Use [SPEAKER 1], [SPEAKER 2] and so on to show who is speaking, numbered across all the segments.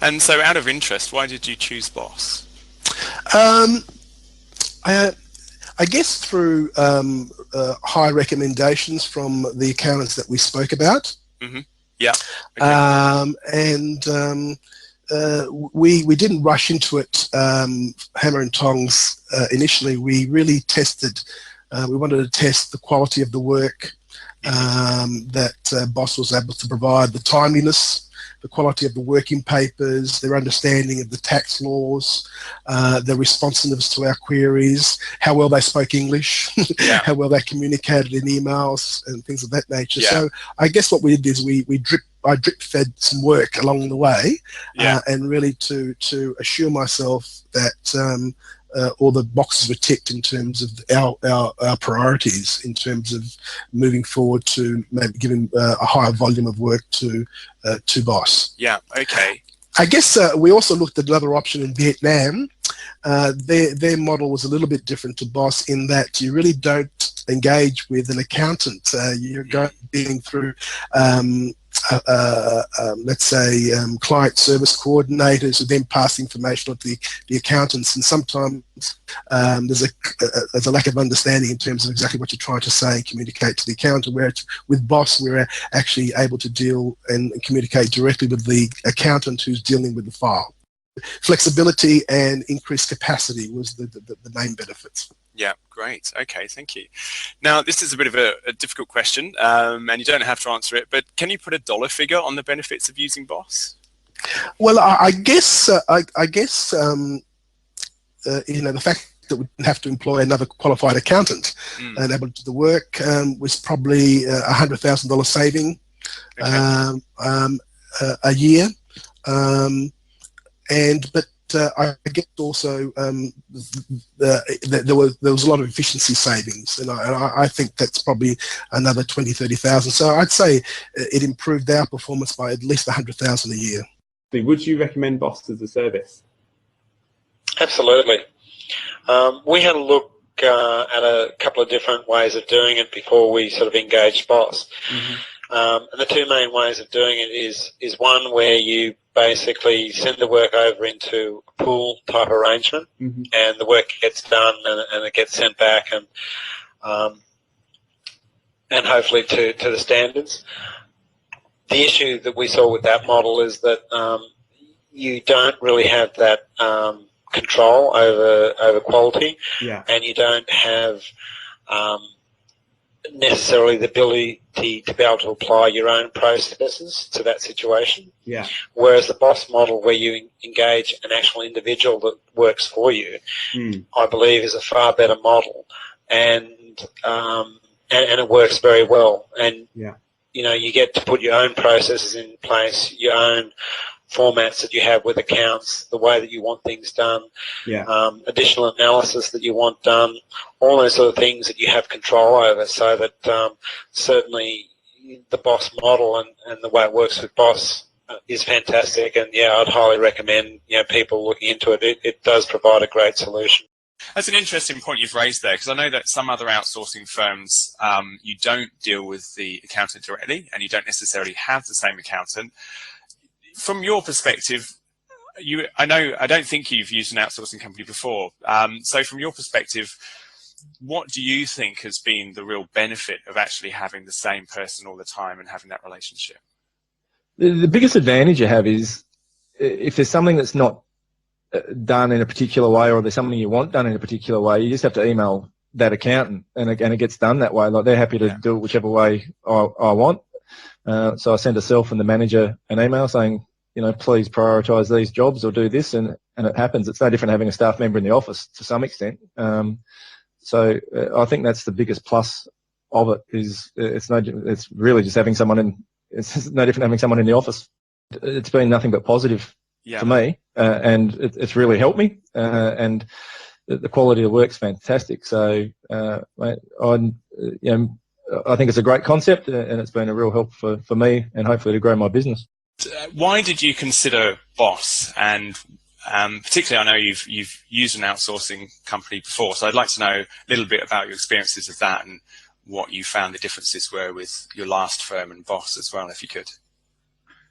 [SPEAKER 1] And so, out of interest, why did you choose Boss?
[SPEAKER 2] Um, I, I guess through high recommendations from the accountants that we spoke about.
[SPEAKER 1] Mm-hmm. Yeah. Okay.
[SPEAKER 2] We didn't rush into it hammer and tongs initially. We really tested. We wanted to test the quality of the work that Boss was able to provide, the timeliness, the quality of the working papers, their understanding of the tax laws, their responsiveness to our queries, how well they spoke English,
[SPEAKER 1] Yeah.
[SPEAKER 2] how well they communicated in emails and things of that nature.
[SPEAKER 1] Yeah.
[SPEAKER 2] So I guess what we did is I drip fed some work along the way,
[SPEAKER 1] Yeah.
[SPEAKER 2] and really to assure myself that all the boxes were ticked in terms of our priorities, in terms of moving forward to maybe giving a higher volume of work to Boss.
[SPEAKER 1] Yeah. Okay.
[SPEAKER 2] I guess we also looked at another option in Vietnam. Their model was a little bit different to Boss in that you really don't engage with an accountant. You're dealing through let's say client service coordinators who then pass information on to the accountants, and sometimes there's a lack of understanding in terms of exactly what you're trying to say and communicate to the accountant, whereas with Boss we're actually able to deal and communicate directly with the accountant who's dealing with the file. Flexibility and increased capacity was the main benefits.
[SPEAKER 1] Yeah, great. Okay, thank you. Now, this is a bit of a difficult question, and you don't have to answer it, but can you put a dollar figure on the benefits of using Boss?
[SPEAKER 2] Well, I guess the fact that we didn't have to employ another qualified accountant and able to do the work was probably $100,000 saving a year. But I guess also there was a lot of efficiency savings, and I think that's probably another 20,000-30,000. So I'd say it improved our performance by at least 100,000 a year.
[SPEAKER 3] Would you recommend Boss as a service?
[SPEAKER 4] Absolutely. We had a look at a couple of different ways of doing it before we sort of engaged Boss. And the two main ways of doing it is one where you basically send the work over into a pool type arrangement, and the work gets done and it gets sent back and hopefully to the standards. The issue that we saw with that model is that you don't really have that control over quality, and you don't have necessarily the ability to be able to apply your own processes to that situation. Whereas the Boss model, where you engage an actual individual that works for you, I believe is a far better model, and it works very well. And you get to put your own processes in place, your own formats that you have with accounts, the way that you want things done, additional analysis that you want done, all those sort of things that you have control over, so that certainly the Boss model and the way it works with Boss is fantastic. And I'd highly recommend people looking into it. It does provide a great solution.
[SPEAKER 1] That's an interesting point you've raised there, because I know that some other outsourcing firms, you don't deal with the accountant directly, and you don't necessarily have the same accountant. From your perspective, I don't think you've used an outsourcing company before. So from your perspective, what do you think has been the real benefit of actually having the same person all the time and having that relationship?
[SPEAKER 5] The biggest advantage you have is if there's something that's not done in a particular way, or there's something you want done in a particular way, you just have to email that accountant, and it gets done that way. Like, they're happy to do it whichever way I want. So I send herself and the manager an email saying, please prioritise these jobs or do this, and it happens. It's no different having a staff member in the office to some extent. So I think that's the biggest plus of it. It's really just having someone in. It's no different having someone in the office. It's been nothing but positive for me, and it's really helped me. And the quality of the work's fantastic. So I think it's a great concept, and it's been a real help for me, and hopefully to grow my business.
[SPEAKER 1] Why did you consider Boss? And particularly, I know you've used an outsourcing company before, so I'd like to know a little bit about your experiences of that and what you found the differences were with your last firm and Boss as well, if you could.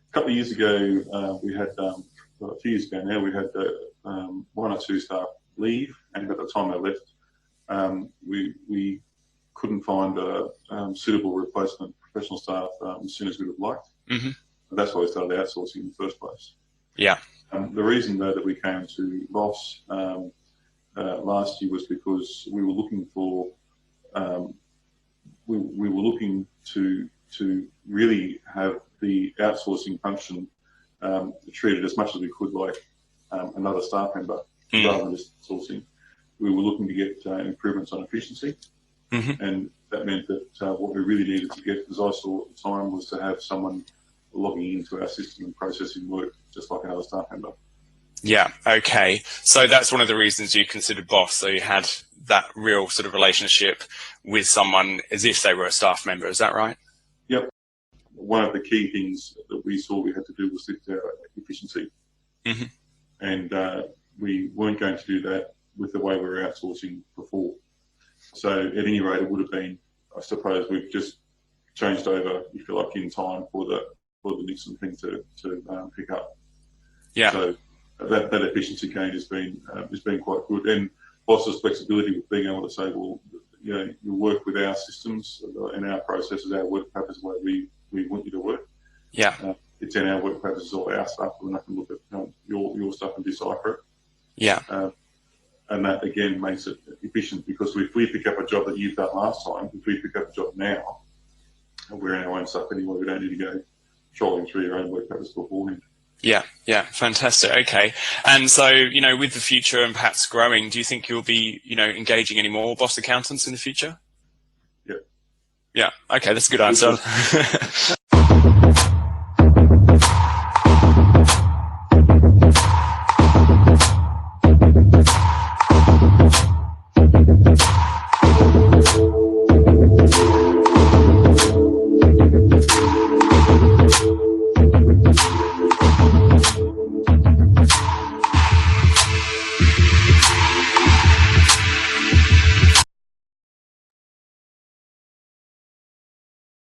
[SPEAKER 6] A couple of years ago, we had a few years ago now, we had one or two staff leave, and at the time they left, we couldn't find a suitable replacement professional staff as soon as we would have liked.
[SPEAKER 1] Mm-hmm.
[SPEAKER 6] That's why we started outsourcing in the first place.
[SPEAKER 1] Yeah.
[SPEAKER 6] The reason though that we came to Boss last year was because we were looking for we were looking to really have the outsourcing function treated as much as we could like another staff member rather than just sourcing. We were looking to get improvements on efficiency, and that meant that what we really needed to get, as I saw at the time, was to have someone logging into our system and processing work just like another staff member.
[SPEAKER 1] Yeah, okay. So that's one of the reasons you considered Boss. So you had that real sort of relationship with someone as if they were a staff member. Is that right?
[SPEAKER 6] Yep. One of the key things that we saw we had to do was lift our efficiency. And we weren't going to do that with the way we were outsourcing before. So at any rate, it would have been, I suppose, we've just changed over, if you like, in time for the Nixon thing to pick up.
[SPEAKER 1] Yeah.
[SPEAKER 6] So that efficiency gain has been quite good, and Boss's flexibility with being able to say, well, you know, you work with our systems and our processes, our work practices, the way we want you to work.
[SPEAKER 1] Yeah.
[SPEAKER 6] It's in our work practices, all our stuff. We're not going to look at your stuff and decipher it.
[SPEAKER 1] Yeah.
[SPEAKER 6] And that again makes it efficient, because if we pick up a job that you've done last time, if we pick up a job now, we're in our own stuff anyway. We don't need to go trolling through your own work practice beforehand.
[SPEAKER 1] Yeah, yeah, fantastic. Okay. And so, you know, with the future and perhaps growing, do you think you'll be, you know, engaging any more Boss accountants in the future?
[SPEAKER 6] Yeah.
[SPEAKER 1] Yeah. Okay, that's a good answer.